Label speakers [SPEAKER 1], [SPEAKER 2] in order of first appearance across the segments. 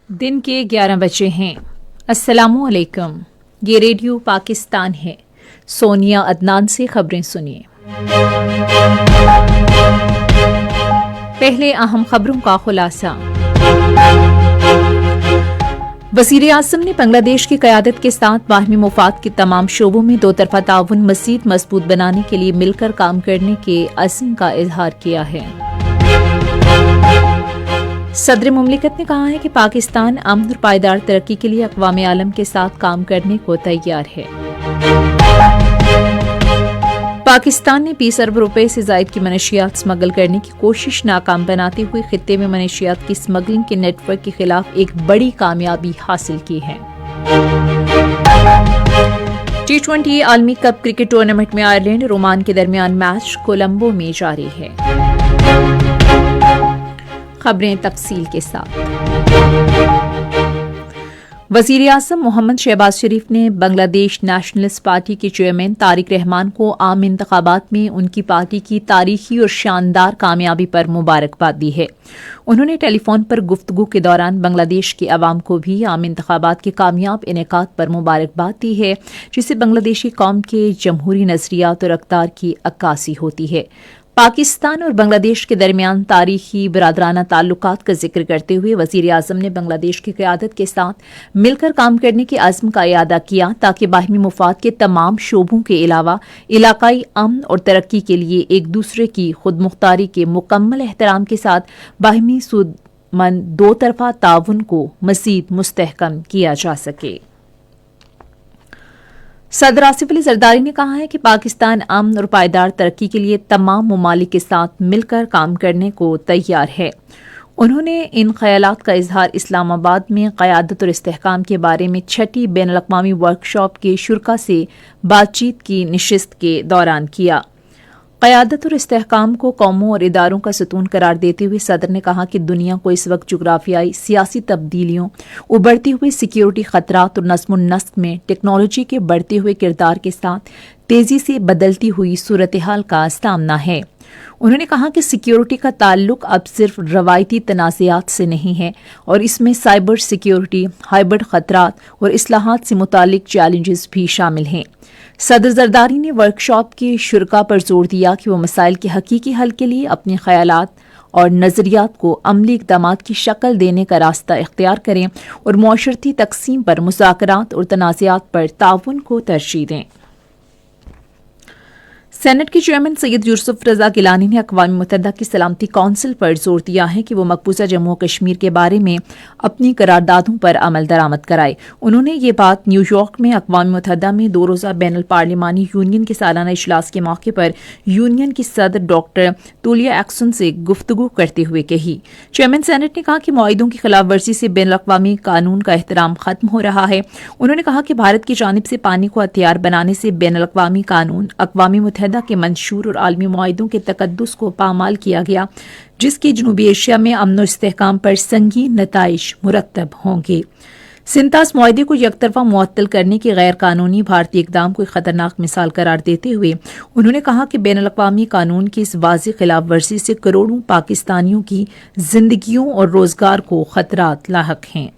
[SPEAKER 1] दिन के 11 बजे हैं। अस्सलामु अलैकुम। ये रेडियो पाकिस्तान है। सोनिया अदनान से खबरें सुनिए। पहले अहम खबरों का खुलासा। वज़ीर आज़म ने बांग्लादेश की क़यादत के साथ बाहमी मुफाद के तमाम शोबों में दो तरफ़ा ताउन मज़ीद मजबूत बनाने के लिए मिलकर काम करने के अज़्म का इज़हार किया है। सदर मुमलिकत ने कहा है कि पाकिस्तान अमन और पायदार तरक्की के लिए अक़वाम आलम के साथ काम करने को तैयार है। पाकिस्तान ने 20 अरब रुपए से ज़ायद की मनशियात स्मगल करने की कोशिश नाकाम बनाते हुए खित्ते में मनशियात की स्मगलिंग के नेटवर्क के खिलाफ एक बड़ी कामयाबी हासिल की है। T20 आलमी कप क्रिकेट टूर्नामेंट में आयरलैंड और ओमान के दरमियान मैच कोलंबो में जारी है। खबरें तफसील के साथ। वज़ीर आज़म मोहम्मद शहबाज शरीफ ने बांग्लादेश नेशनलिस्ट पार्टी के चेयरमैन तारिक रहमान को आम इंतखाबात में उनकी पार्टी की तारीखी और शानदार कामयाबी पर मुबारकबाद दी है। उन्होंने टेलीफोन पर गुफ्तगू के दौरान बांग्लादेश के अवाम को भी आम इंतखाबात के कामयाब इनेकाद पर मुबारकबाद दी है, जिससे बांग्लादेशी कौम के जमहूरी नज़रियात और अक़दार की अक्कासी होती है। पाकिस्तान और बांग्लादेश के दरमियान तारीखी बरादराना ताल्लुकात का जिक्र करते हुए वज़ीर आज़म ने बांग्लादेश की क़यादत के साथ मिलकर काम करने के अज़्म का इयादा किया ताकि बाहमी मुफाद के तमाम शोबों के अलावा इलाकाई अमन और तरक्की के लिए एक दूसरे की खुद मुख्तारी के मुकम्मल एहतराम के साथ बाहमी सूदमंद दो तरफ़ा ताउन को मज़ीद मुस्तहकम किया जा सके। सदर आसिफ अली जरदारी ने कहा है कि पाकिस्तान अमन और पायदार तरक्की के लिए तमाम ममालिक के साथ मिलकर काम करने को तैयार है। उन्होंने इन ख्यालात का इजहार इस्लामाबाद में क़यादत और इस्तेहकाम के बारे में 6ठी बैनुल-अक़वामी वर्कशॉप के शुरका से बातचीत की नशिस्त के दौरान किया। क़यादत और इस्तेहकाम को कौमों और इदारों का सतून करार देते हुए सदर ने कहा कि दुनिया को इस वक्त जुग्राफियाई सियासी तब्दीलियों, उभरते हुए सिक्योरिटी खतरात और नज़्म नस्क में टेक्नोलॉजी के बढ़ते हुए किरदार के साथ तेजी से बदलती हुई सूरत हाल का सामना है। उन्होंने कहा कि सिक्योरिटी का ताल्लुक अब सिर्फ रवायती तनाज़ात से नहीं है और इसमें साइबर सिक्योरिटी, हाइब्रिड खतरात और इस्लाहात से मुतालिक चैलेंजेस भी शामिल हैं। सदर जरदारी ने वर्कशॉप के शुरका पर जोर दिया कि वो मसाइल के हकीकी हल के लिए अपने ख्यालात और नज़रियात को अमली इक़दामात की शक्ल देने का रास्ता इख्तियार करें और मुआशरती तक़सीम पर मुज़ाकरात और तनाज़ात पर ताउन को तरजीह दें। सेनेट के चेयरमैन सैयद यूसुफ रज़ा गिलानी ने अक़वाम मुत्तहिदा की सलामती कौंसिल पर जोर दिया है कि वो मकबूजा जम्मू और कश्मीर के बारे में अपनी करारदादों पर अमल दरामद कराए। उन्होंने ये बात न्यूयॉर्क में अक़वाम मुत्तहिदा में 2 रोज़ा बैनुल पार्लिमानी यूनियन के सालाना इजलास के मौके पर यूनियन की सदर डॉक्टर तुलिया एक्सन से गुफ्तगू करते हुए कही। चेयरमैन सेनेट ने कहा कि मुआहिदों की खिलाफ वर्जी से बैनुल-अक़वामी कानून का एहतराम खत्म हो रहा है। उन्होंने कहा कि भारत की जानिब से पानी को हथियार बनाने से बैनुल-अक़वामी कानून अक़वाम मुत्तहिदा के मंशूर और आलमी मुआहिदों के तकद्दुस को पामाल किया गया, जिसके जनूबी एशिया में अमन और इस्तेहकाम पर संगीन नताइज मुरत्तब होंगे। सिंतास मुआहिदे को यकतरफा मुअत्तल करने की गैर कानूनी भारतीय इक़दाम को एक खतरनाक मिसाल करार देते हुए उन्होंने कहा कि बैनुल-अक़वामी कानून की इस वाज़ेह खिलाफ वर्जी से करोड़ों पाकिस्तानियों की जिंदगियों और रोजगार को खतरात लाहक हैं।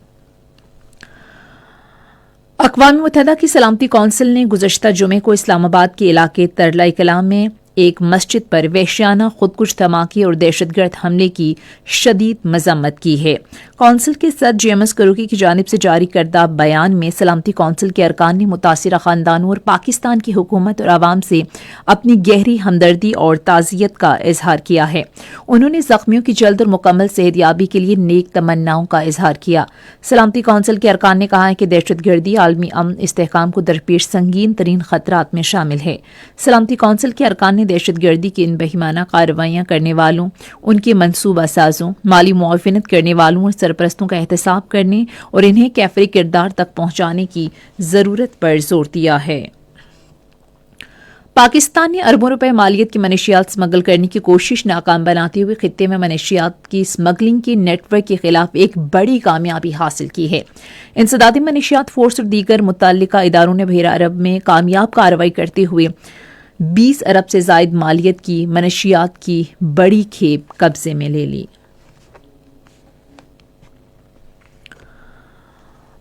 [SPEAKER 1] अक़वाम मुत्तहिदा की सलामती कौंसिल ने गुज़श्ता जुमे को इस्लामाबाद के इलाके तरला कलाम में एक मस्जिद पर वहशियाना खुदकुश धमाके और दहशतगर्द हमले की शदीद मजम्मत की है। कौंसिल के सदर जेम्स करूकी की जानिब से जारी करदा बयान में सलामती कौंसिल के अरकान ने मुतासिरा खानदानों और पाकिस्तान की हुकूमत और आवाम से अपनी गहरी हमदर्दी और ताज़ियत का इजहार किया है। उन्होंने जख्मियों की जल्द और मुकम्मल सेहतयाबी के लिए नेक तमन्नाओं का इजहार किया। सलामती कौंसिल के अरकान ने कहा है कि दहशतगर्दी आलमी अमन इस्तेहकाम को दरपेश संगीन तरीन खतरात में शामिल है। सलामती कौंसिल के अरकान ने दहशतगर्दी की इन बेईमाना कार्रवाइयां करने वालों, उनके मनसूबा साजों, माली मुआवनत करने वालों और सरपरस्तों का एहतसाब करने और इन्हें कैफरी किरदार तक पहुंचाने की जरूरत पर जोर दिया है। पाकिस्तान ने अरबों रुपए मालियत की मनशियात स्मगल करने की कोशिश नाकाम बनाते हुए खित्ते में मनशियात की स्मगलिंग के नेटवर्क के खिलाफ एक बड़ी कामयाबी हासिल की है। इंसदादी मनशियात फोर्स और दीगर मुतल्लिका इदारों ने बहरा अरब में कामयाब कार्रवाई करते हुए 20 अरब से जायद मालियत की मनशियात की बड़ी खेप कब्जे में ले ली।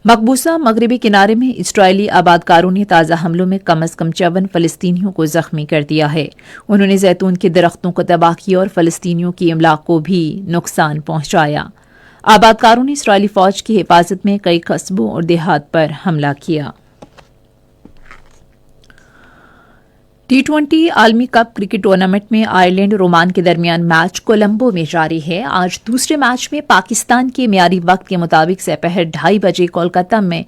[SPEAKER 1] مقبوضہ مغربی کنارے میں اسرائیلی آبادکاروں نے تازہ حملوں میں کم از کم 54 فلسطینیوں کو زخمی کر دیا ہے۔ انہوں نے زیتون کے درختوں کو تباہ کیا اور فلسطینیوں کی املاک کو بھی نقصان پہنچایا۔ آبادکاروں نے اسرائیلی فوج کی حفاظت میں کئی قصبوں اور دیہات پر حملہ کیا۔ T20 عالمی کپ کرکٹ ٹورنامنٹ میں آئرلینڈ اور رومان کے درمیان میچ کولمبو میں جاری ہے۔ آج دوسرے میچ میں پاکستان کے معیاری وقت کے مطابق سپہر 2:30 بجے کولکتہ میں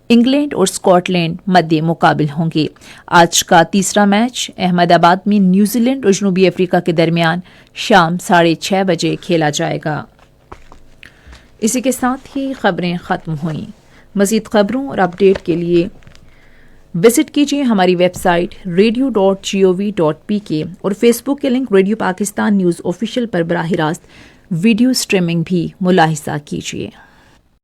[SPEAKER 1] انگلینڈ اور اسکاٹ لینڈ مد مقابل ہوں گے۔ آج کا تیسرا میچ احمد آباد میں نیوزی لینڈ اور جنوبی افریقہ کے درمیان شام 6:30 بجے کھیلا جائے گا۔ اسی کے ساتھ ہی خبریں ختم ہوئیں۔ مزید خبروں اور اپڈیٹ کے لیے وزٹ کیجیے ہماری ویب سائٹ radio.gov.pk اور فیس بک کے link radio Pakistan news official پر براہ راست ویڈیو سٹریمنگ بھی ملاحظہ کیجیے۔